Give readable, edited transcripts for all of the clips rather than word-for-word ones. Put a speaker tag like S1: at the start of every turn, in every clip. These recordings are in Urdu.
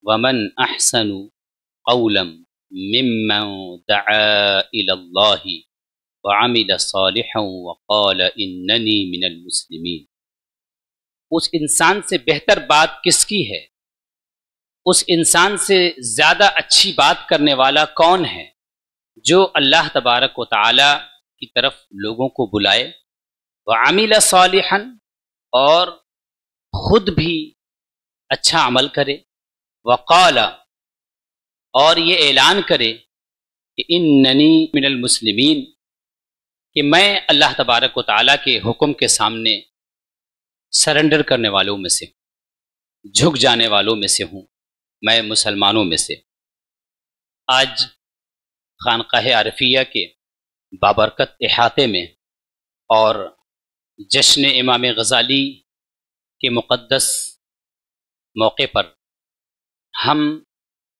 S1: ومن احسن قولا ممن دعا الى اللہ وعمل صالحا وقال اننی من المسلمین۔ اس انسان سے بہتر بات کس کی ہے؟ اس انسان سے زیادہ اچھی بات کرنے والا کون ہے جو اللہ تبارک و تعالی کی طرف لوگوں کو بلائے، وعمل صالحا، اور خود بھی اچھا عمل کرے، وقال، اور یہ اعلان کرے کہ اننی من المسلمین، کہ میں اللہ تبارک و تعالیٰ کے حکم کے سامنے سرنڈر کرنے والوں میں سے، جھک جانے والوں میں سے ہوں، میں مسلمانوں میں سے۔ آج خانقاہ عارفیہ کے بابرکت احاطے میں اور جشن امام غزالی کے مقدس موقع پر ہم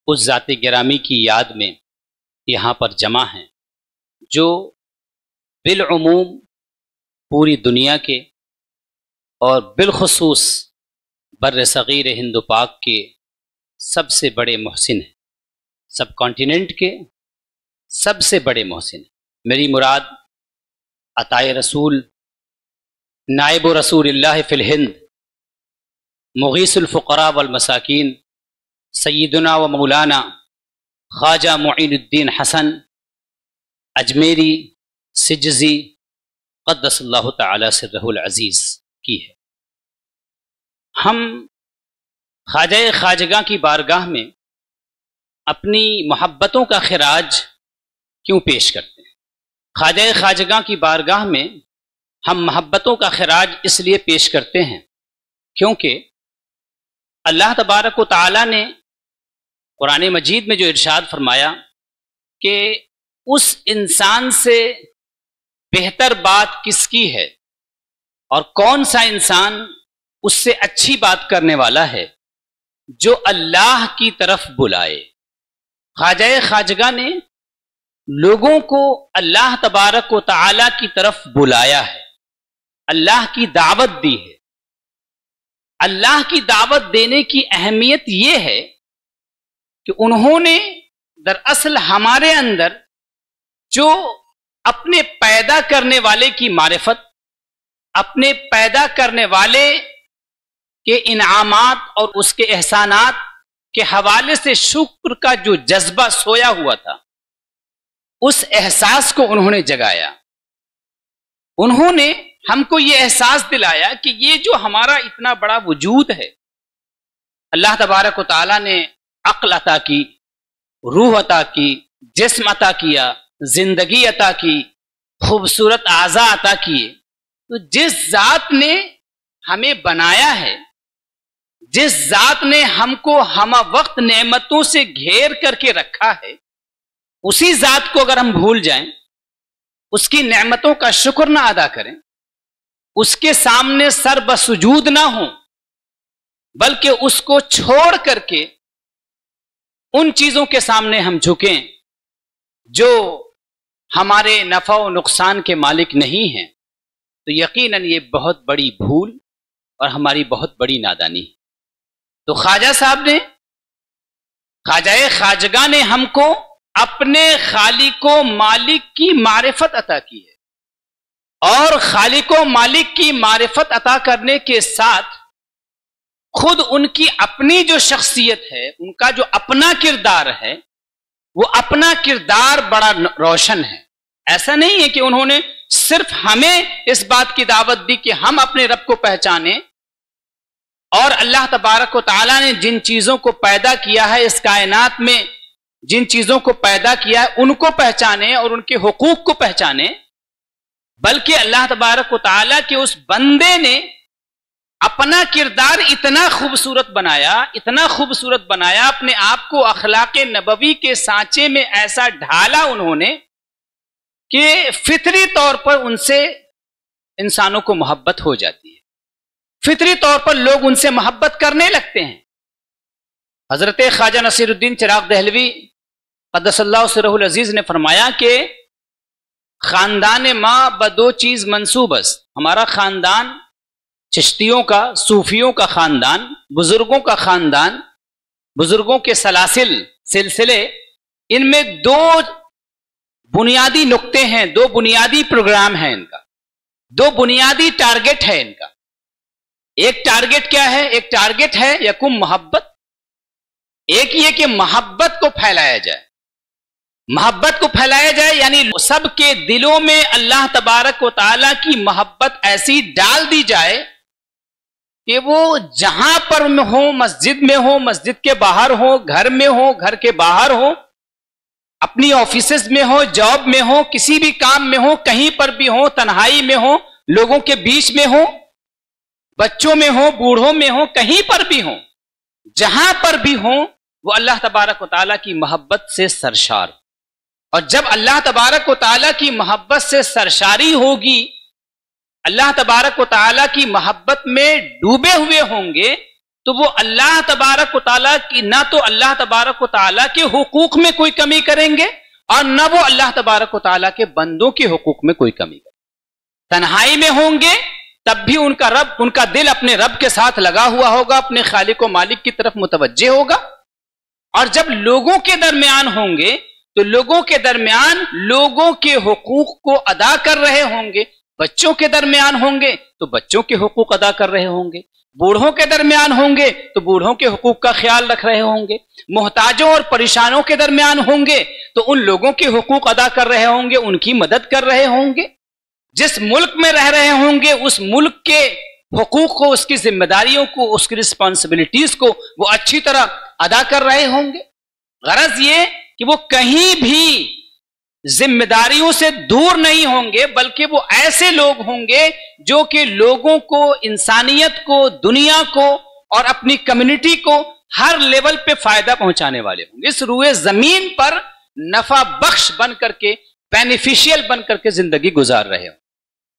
S1: اس ذات گرامی کی یاد میں یہاں پر جمع ہیں جو بالعموم پوری دنیا کے اور بالخصوص بر صغیر ہند و پاک کے سب سے بڑے محسن ہیں، سب کانٹیننٹ کے سب سے بڑے محسن ہیں۔ میری مراد عطائے رسول، نائب رسول اللہ فی الہند، مغیث الفقراء والمساکین، سیدنا و مولانا خواجہ معین الدین حسن اجمیری سجزی قدس اللہ تعالی سرہ العزیز کی ہے۔ ہم خواجہ خواجگاں کی بارگاہ میں اپنی محبتوں کا خراج کیوں پیش کرتے ہیں؟ خواجہ خواجگاں کی بارگاہ میں ہم محبتوں کا خراج اس لیے پیش کرتے ہیں کیونکہ اللہ تبارک و تعالی نے قرآن مجید میں جو ارشاد فرمایا کہ اس انسان سے بہتر بات کس کی ہے اور کون سا انسان اس سے اچھی بات کرنے والا ہے جو اللہ کی طرف بلائے۔ خواجہ خواجگاں نے لوگوں کو اللہ تبارک و تعالی کی طرف بلایا ہے، اللہ کی دعوت دی ہے۔ اللہ کی دعوت دینے کی اہمیت یہ ہے کہ انہوں نے دراصل ہمارے اندر جو اپنے پیدا کرنے والے کی معرفت، اپنے پیدا کرنے والے کے انعامات اور اس کے احسانات کے حوالے سے شکر کا جو جذبہ سویا ہوا تھا، اس احساس کو انہوں نے جگایا۔ انہوں نے ہم کو یہ احساس دلایا کہ یہ جو ہمارا اتنا بڑا وجود ہے، اللہ تبارک و تعالیٰ نے عقل عطا کی، روح عطا کی، جسم عطا کیا، زندگی عطا کی، خوبصورت اعضاء عطا کیے۔ تو جس ذات نے ہمیں بنایا ہے، جس ذات نے ہم کو ہمہ وقت نعمتوں سے گھیر کر کے رکھا ہے، اسی ذات کو اگر ہم بھول جائیں، اس کی نعمتوں کا شکر نہ ادا کریں، اس کے سامنے سر بسجود نہ ہوں، بلکہ اس کو چھوڑ کر کے ان چیزوں کے سامنے ہم جھکیں جو ہمارے نفع و نقصان کے مالک نہیں ہیں، تو یقیناً یہ بہت بڑی بھول اور ہماری بہت بڑی نادانی ہے۔ تو خواجہ صاحب نے، خواجہ خواجگاں نے ہم کو اپنے خالق و مالک کی معرفت عطا کی ہے، اور خالق و مالک کی معرفت عطا کرنے کے ساتھ خود ان کی اپنی جو شخصیت ہے، ان کا جو اپنا کردار ہے، وہ اپنا کردار بڑا روشن ہے۔ ایسا نہیں ہے کہ انہوں نے صرف ہمیں اس بات کی دعوت دی کہ ہم اپنے رب کو پہچانیں، اور اللہ تبارک و تعالیٰ نے جن چیزوں کو پیدا کیا ہے اس کائنات میں، جن چیزوں کو پیدا کیا ہے ان کو پہچانیں اور ان کے حقوق کو پہچانیں، بلکہ اللہ تبارک و تعالیٰ کے اس بندے نے اپنا کردار اتنا خوبصورت بنایا، اتنا خوبصورت بنایا، اپنے آپ کو اخلاق نبوی کے سانچے میں ایسا ڈھالا انہوں نے کہ فطری طور پر ان سے انسانوں کو محبت ہو جاتی ہے، فطری طور پر لوگ ان سے محبت کرنے لگتے ہیں۔ حضرت خواجہ نصیر الدین چراغ دہلوی قدس اللہ سرہ العزیز نے فرمایا کہ خاندان ماں بدو چیز منسوب است، ہمارا خاندان چشتیوں کا، صوفیوں کا خاندان، بزرگوں کا خاندان بزرگوں کے سلسلے، ان میں دو بنیادی نقطے ہیں، دو بنیادی پروگرام ہیں ان کا، دو بنیادی ٹارگٹ ہے ان کا۔ ایک ٹارگٹ کیا ہے؟ ایک ٹارگٹ ہے یکم محبت، ایک یہ کہ محبت کو پھیلایا جائے، محبت کو پھیلایا جائے، یعنی سب کے دلوں میں اللہ تبارک و تعالی کی محبت ایسی ڈال دی جائے کہ وہ جہاں پر ہو، مسجد میں ہو، مسجد کے باہر ہو، گھر میں ہو، گھر کے باہر ہو، اپنی آفیسز میں ہو، جاب میں ہو، کسی بھی کام میں ہو، کہیں پر بھی ہو، تنہائی میں ہو، لوگوں کے بیچ میں ہو، بچوں میں ہو، بوڑھوں میں ہو، کہیں پر بھی ہو، جہاں پر بھی ہو، وہ اللہ تبارک و تعالیٰ کی محبت سے سرشار۔ اور جب اللہ تبارک و تعالیٰ کی محبت سے سرشاری ہوگی، اللہ تبارک و تعالیٰ کی محبت میں ڈوبے ہوئے ہوں گے، تو وہ اللہ تبارک و تعالیٰ کی نہ تو اللہ تبارک و تعالیٰ کے حقوق میں کوئی کمی کریں گے، اور نہ وہ اللہ تبارک و تعالیٰ کے بندوں کے حقوق میں کوئی کمی کریں گے۔ تنہائی میں ہوں گے تب بھی ان کا دل اپنے رب کے ساتھ لگا ہوا ہوگا، اپنے خالق و مالک کی طرف متوجہ ہوگا، اور جب لوگوں کے درمیان ہوں گے تو لوگوں کے درمیان لوگوں کے حقوق کو ادا کر رہے ہوں گے، بچوں کے درمیان ہوں گے تو بچوں کے حقوق ادا کر رہے ہوں گے، بوڑھوں کے درمیان ہوں گے تو بوڑھوں کے حقوق کا خیال رکھ رہے ہوں گے، محتاجوں اور پریشانوں کے درمیان ہوں گے تو ان لوگوں کے حقوق ادا کر رہے ہوں گے، ان کی مدد کر رہے ہوں گے، جس ملک میں رہ رہے ہوں گے اس ملک کے حقوق کو، اس کی ذمہ داریوں کو، اس کی رسپانسبلٹیز کو وہ اچھی طرح ادا کر رہے ہوں گے۔ غرض یہ کہ وہ کہیں بھی ذمہ داریوں سے دور نہیں ہوں گے، بلکہ وہ ایسے لوگ ہوں گے جو کہ لوگوں کو، انسانیت کو، دنیا کو اور اپنی کمیونٹی کو ہر لیول پہ فائدہ پہنچانے والے ہوں گے، اس روئے زمین پر نفع بخش بن کر کے، بینیفیشیل بن کر کے زندگی گزار رہے ہوں۔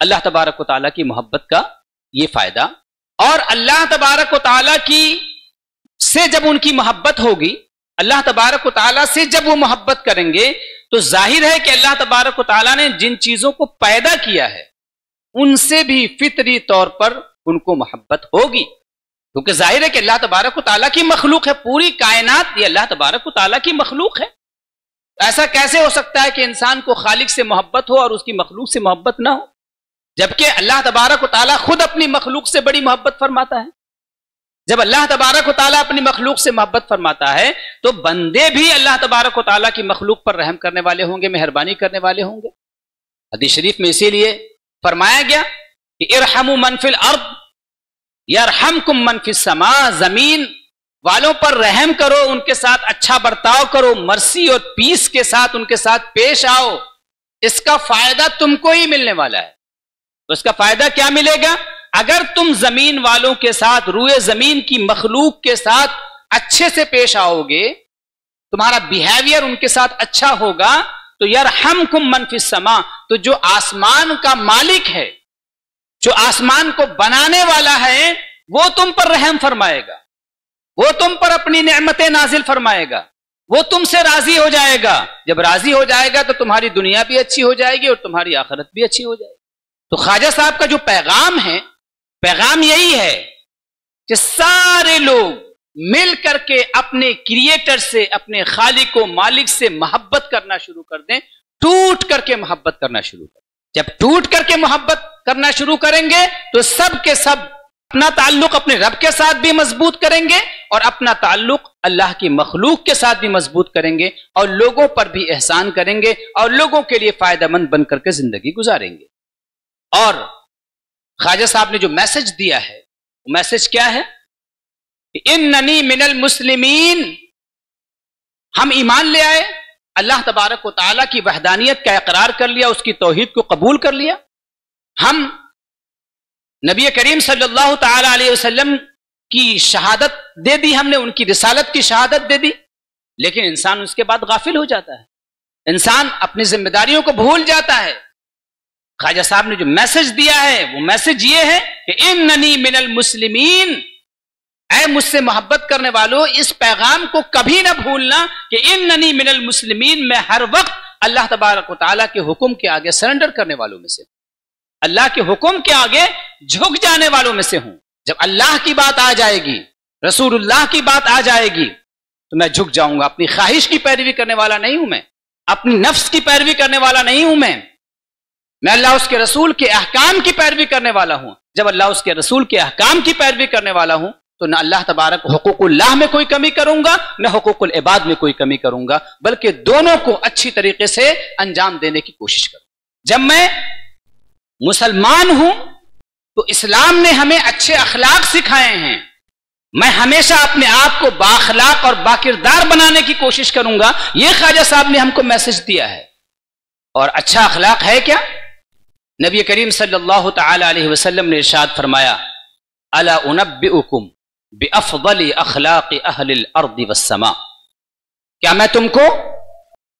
S1: اللہ تبارک و تعالیٰ کی محبت کا یہ فائدہ، اور اللہ تبارک و تعالیٰ کی سے جب ان کی محبت ہوگی، اللہ تبارک و تعالیٰ سے جب وہ محبت کریں گے تو ظاہر ہے کہ اللہ تبارک و تعالیٰ نے جن چیزوں کو پیدا کیا ہے ان سے بھی فطری طور پر ان کو محبت ہوگی، کیونکہ ظاہر ہے کہ اللہ تبارک و تعالیٰ کی مخلوق ہے، پوری کائنات یہ اللہ تبارک و تعالیٰ کی مخلوق ہے۔ ایسا کیسے ہو سکتا ہے کہ انسان کو خالق سے محبت ہو اور اس کی مخلوق سے محبت نہ ہو، جبکہ اللہ تبارک و تعالیٰ خود اپنی مخلوق سے بڑی محبت فرماتا ہے۔ جب اللہ تبارک و تعالیٰ اپنی مخلوق سے محبت فرماتا ہے تو بندے بھی اللہ تبارک و تعالیٰ کی مخلوق پر رحم کرنے والے ہوں گے، مہربانی کرنے والے ہوں گے۔ حدیث شریف میں اسی لیے فرمایا گیا کہ ارحموا من فی الارض یرحمکم من فی السماء، زمین والوں پر رحم کرو، ان کے ساتھ اچھا برتاؤ کرو، مرسی اور پیس کے ساتھ ان کے ساتھ پیش آؤ، اس کا فائدہ تم کو ہی ملنے والا ہے۔ تو اس کا فائدہ کیا ملے گا؟ اگر تم زمین والوں کے ساتھ، روئے زمین کی مخلوق کے ساتھ اچھے سے پیش آؤ گے، تمہارا بیہیویئر ان کے ساتھ اچھا ہوگا، تو یرحمکم من فی السماء، تو جو آسمان کا مالک ہے، جو آسمان کو بنانے والا ہے، وہ تم پر رحم فرمائے گا، وہ تم پر اپنی نعمتیں نازل فرمائے گا، وہ تم سے راضی ہو جائے گا۔ جب راضی ہو جائے گا تو تمہاری دنیا بھی اچھی ہو جائے گی اور تمہاری آخرت بھی اچھی ہو جائے گی۔ تو خواجہ صاحب کا جو پیغام ہے، پیغام یہی ہے کہ سارے لوگ مل کر کے اپنے کریٹر سے، اپنے خالق و مالک سے محبت کرنا شروع کر دیں، ٹوٹ کر کے محبت کرنا شروع کریں۔ جب ٹوٹ کر کے محبت کرنا شروع کریں گے تو سب کے سب اپنا تعلق اپنے رب کے ساتھ بھی مضبوط کریں گے اور اپنا تعلق اللہ کی مخلوق کے ساتھ بھی مضبوط کریں گے، اور لوگوں پر بھی احسان کریں گے اور لوگوں کے لیے فائدہ مند بن کر کے زندگی گزاریں گے۔ اور خواجہ صاحب نے جو میسج دیا ہے وہ میسج کیا ہے کہ اننی من المسلمین، ہم ایمان لے آئے، اللہ تبارک و تعالیٰ کی وحدانیت کا اقرار کر لیا، اس کی توحید کو قبول کر لیا، ہم نبی کریم صلی اللہ تعالی علیہ وسلم کی شہادت دے دی، ہم نے ان کی رسالت کی شہادت دے دی، لیکن انسان اس کے بعد غافل ہو جاتا ہے، انسان اپنی ذمہ داریوں کو بھول جاتا ہے۔ خواجہ صاحب نے جو میسج دیا ہے وہ میسج یہ ہے کہ اننی من المسلمین، اے مجھ سے محبت کرنے والوں، اس پیغام کو کبھی نہ بھولنا کہ اننی من المسلمین، میں ہر وقت اللہ تبارک و تعالیٰ کے حکم کے آگے سرنڈر کرنے والوں میں سے ہوں، اللہ کے حکم کے آگے جھک جانے والوں میں سے ہوں۔ جب اللہ کی بات آ جائے گی، رسول اللہ کی بات آ جائے گی،
S2: تو میں جھک جاؤں گا. اپنی خواہش کی پیروی کرنے والا نہیں ہوں میں, اپنی نفس کی پیروی کرنے والا نہیں ہوں میں اللہ اس کے رسول کے احکام کی پیروی کرنے والا ہوں. جب اللہ اس کے رسول کے احکام کی پیروی کرنے والا ہوں تو نہ اللہ تبارک حقوق اللہ میں کوئی کمی کروں گا, نہ حقوق العباد میں کوئی کمی کروں گا, بلکہ دونوں کو اچھی طریقے سے انجام دینے کی کوشش کروں. جب میں مسلمان ہوں تو اسلام نے ہمیں اچھے اخلاق سکھائے ہیں. میں ہمیشہ اپنے آپ کو بااخلاق اور باکردار بنانے کی کوشش کروں گا. یہ خواجہ صاحب نے ہم کو میسج دیا ہے. اور اچھا اخلاق ہے کیا؟ نبی کریم صلی اللہ تعالی علیہ وسلم نے ارشاد فرمایا, الا انبئکم بافضل اخلاق اہل الارض والسماء, کیا میں تم کو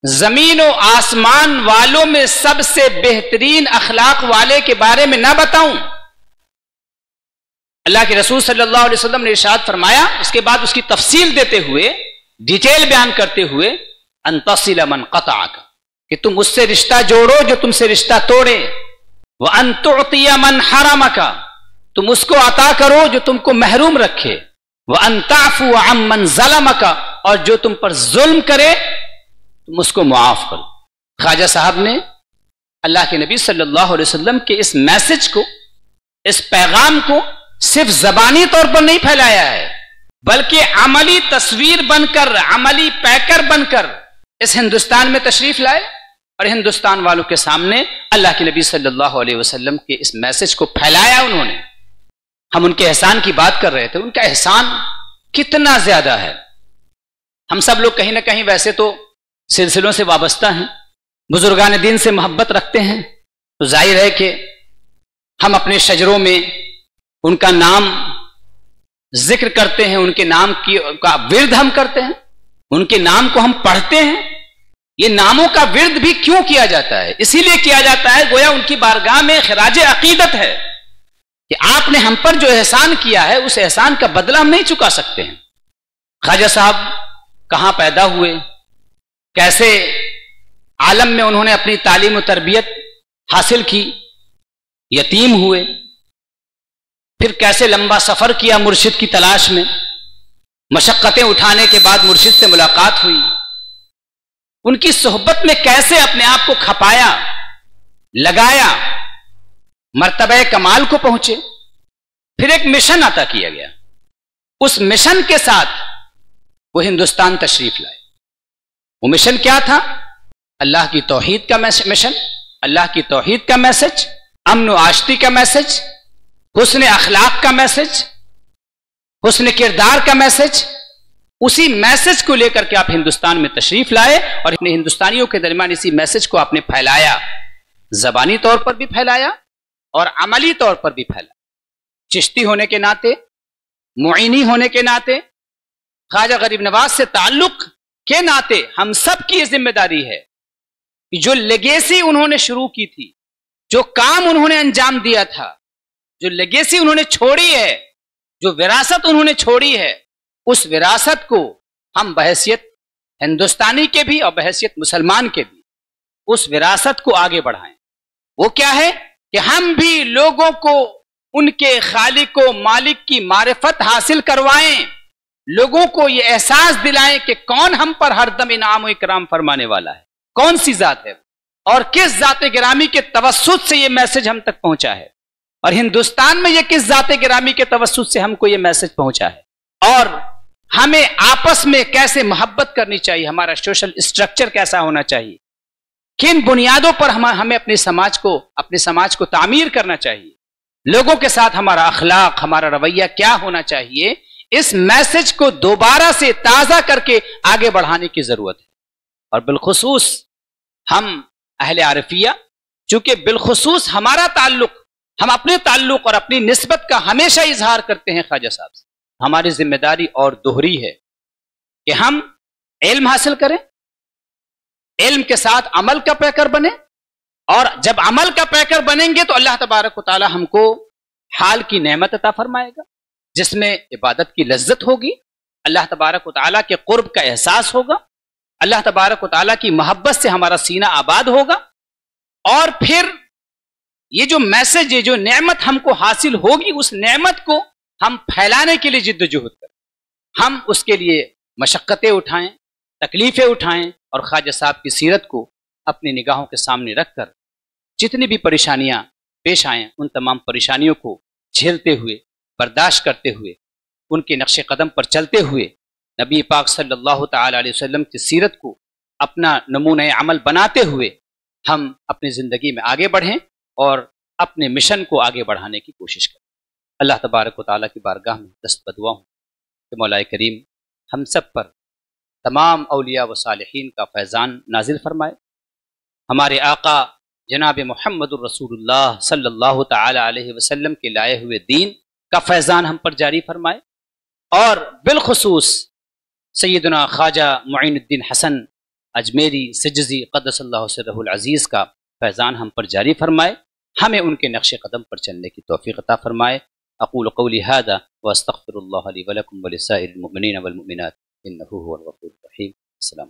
S2: زمین و آسمان والوں میں سب سے بہترین اخلاق والے کے بارے میں نہ بتاؤں؟ اللہ کے رسول صلی اللہ علیہ وسلم نے ارشاد فرمایا, اس کے بعد اس کی تفصیل دیتے ہوئے, ڈیٹیل بیان کرتے ہوئے, ان تصل من قطعک, کہ تم اس سے رشتہ جوڑو جو تم سے رشتہ توڑے, وان تعطی من حرمک, تم اس کو عطا کرو جو تم کو محروم رکھے, وان تعفو عن من ظلمک, اور جو تم پر ظلم کرے تم اس کو معاف کرو. خواجہ صاحب نے اللہ کے نبی صلی اللہ علیہ وسلم کے اس میسج کو, اس پیغام کو صرف زبانی طور پر نہیں پھیلایا ہے, بلکہ عملی تصویر بن کر, عملی پیکر بن کر اس ہندوستان میں تشریف لائے اور ہندوستان والوں کے سامنے اللہ کے نبی صلی اللہ علیہ وسلم کے اس میسج کو پھیلایا انہوں نے. ہم ان کے احسان کی بات کر رہے تھے, ان کا احسان کتنا زیادہ ہے. ہم سب لوگ کہیں نہ کہیں ویسے تو سلسلوں سے وابستہ ہیں, بزرگان دین سے محبت رکھتے ہیں, تو ظاہر ہے کہ ہم اپنے شجروں میں ان کا نام ذکر کرتے ہیں, ان کے نام کا ورد ہم کرتے ہیں, ان کے نام کو ہم پڑھتے ہیں. یہ ناموں کا ورد بھی کیوں کیا جاتا ہے؟ اسی لیے کیا جاتا ہے گویا ان کی بارگاہ میں خراج عقیدت ہے کہ آپ نے ہم پر جو احسان کیا ہے اس احسان کا بدلہ ہم نہیں چکا سکتے ہیں. خواجہ صاحب کہاں پیدا ہوئے, کیسے عالم میں انہوں نے اپنی تعلیم و تربیت حاصل کی, یتیم ہوئے, پھر کیسے لمبا سفر کیا مرشد کی تلاش میں, مشقتیں اٹھانے کے بعد مرشد سے ملاقات ہوئی, ان کی صحبت میں کیسے اپنے آپ کو کھپایا, لگایا, مرتبہ کمال کو پہنچے, پھر ایک مشن عطا کیا گیا. اس مشن کے ساتھ وہ ہندوستان تشریف لائے. وہ مشن کیا تھا؟ اللہ کی توحید کا مشن, اللہ کی توحید کا میسج, امن و آشتی کا میسج, حسن اخلاق کا میسج, حسن کردار کا میسج. اسی میسج کو لے کر کے آپ ہندوستان میں تشریف لائے اور اپنے ہندوستانیوں کے درمیان اسی میسج کو آپ نے پھیلایا, زبانی طور پر بھی پھیلایا اور عملی طور پر بھی پھیلایا. چشتی ہونے کے ناطے, معینی ہونے کے ناطے, خواجہ غریب نواز سے تعلق کے ناطے ہم سب کی یہ ذمہ داری ہے کہ جو لیگیسی انہوں نے شروع کی تھی, جو کام انہوں نے انجام دیا تھا, جو لیگیسی انہوں نے چھوڑی ہے, جو وراثت انہوں نے چھوڑی ہے, اس وراثت کو ہم بحیثیت ہندوستانی کے بھی اور بحیثیت مسلمان کے بھی اس وراثت کو آگے بڑھائیں. وہ کیا ہے کہ ہم بھی لوگوں کو ان کے خالق و مالک کی معرفت حاصل کروائیں, لوگوں کو یہ احساس دلائیں کہ کون ہم پر ہر دم انعام و اکرام فرمانے والا ہے, کون سی ذات ہے, اور کس ذات گرامی کے توسط سے یہ میسج ہم تک پہنچا ہے, اور ہندوستان میں یہ کس ذات گرامی کے توسط سے ہم کو یہ میسج پہنچا ہے, اور ہمیں آپس میں کیسے محبت کرنی چاہیے, ہمارا سوشل اسٹرکچر کیسا ہونا چاہیے, کن بنیادوں پر ہمیں اپنے سماج کو تعمیر کرنا چاہیے, لوگوں کے ساتھ ہمارا اخلاق, ہمارا رویہ کیا ہونا چاہیے. اس میسج کو دوبارہ سے تازہ کر کے آگے بڑھانے کی ضرورت ہے. اور بالخصوص ہم اہل عارفیہ, چونکہ بالخصوص ہمارا تعلق, ہم اپنے تعلق اور اپنی نسبت کا ہمیشہ اظہار کرتے ہیں خواجہ صاحب سے, ہماری ذمہ داری اور دوہری ہے کہ ہم علم حاصل کریں, علم کے ساتھ عمل کا پیکر بنے, اور جب عمل کا پیکر بنیں گے تو اللہ تبارک و تعالی ہم کو حال کی نعمت عطا فرمائے گا, جس میں عبادت کی لذت ہوگی, اللہ تبارک و تعالی کے قرب کا احساس ہوگا, اللہ تبارک و تعالی کی محبت سے ہمارا سینہ آباد ہوگا, اور پھر یہ جو میسج, یہ جو نعمت ہم کو حاصل ہوگی, اس نعمت کو ہم پھیلانے کے لیے جد و جہد کریں, ہم اس کے لیے مشقتیں اٹھائیں، تکلیفیں اٹھائیں، اور خواجہ صاحب کی سیرت کو اپنی نگاہوں کے سامنے رکھ کر جتنی بھی پریشانیاں پیش آئیں ان تمام پریشانیوں کو جھیلتے ہوئے، برداشت کرتے ہوئے، ان کے نقش قدم پر چلتے ہوئے، نبی پاک صلی اللہ تعالی علیہ وسلم کی سیرت کو اپنا نمونہ عمل بناتے ہوئے ہم اپنی زندگی میں آگے بڑھیں اور اپنے مشن کو آگے بڑھانے کی کوشش کریں۔ اللہ تبارک و تعالیٰ کی بارگاہ میں دست بدعا ہوں کہ مولا کریم ہم سب پر تمام اولیاء و صالحین کا فیضان نازل فرمائے، ہمارے آقا جناب محمد الرسول اللہ صلی اللہ تعالی علیہ وسلم کے لائے ہوئے دین کا فیضان ہم پر جاری فرمائے، اور بالخصوص سیدنا خواجہ معین الدین حسن اجمیری سجزی قدس اللہ سرہ العزیز کا فیضان ہم پر جاری فرمائے، ہمیں ان کے نقش قدم پر چلنے کی توفیق عطا فرمائے۔ اقول قولی ھذا واستغفر اللہ لی ولکم ولسائر المؤمنین والمؤمنات انہ هو الغفور الرحیم۔ السلام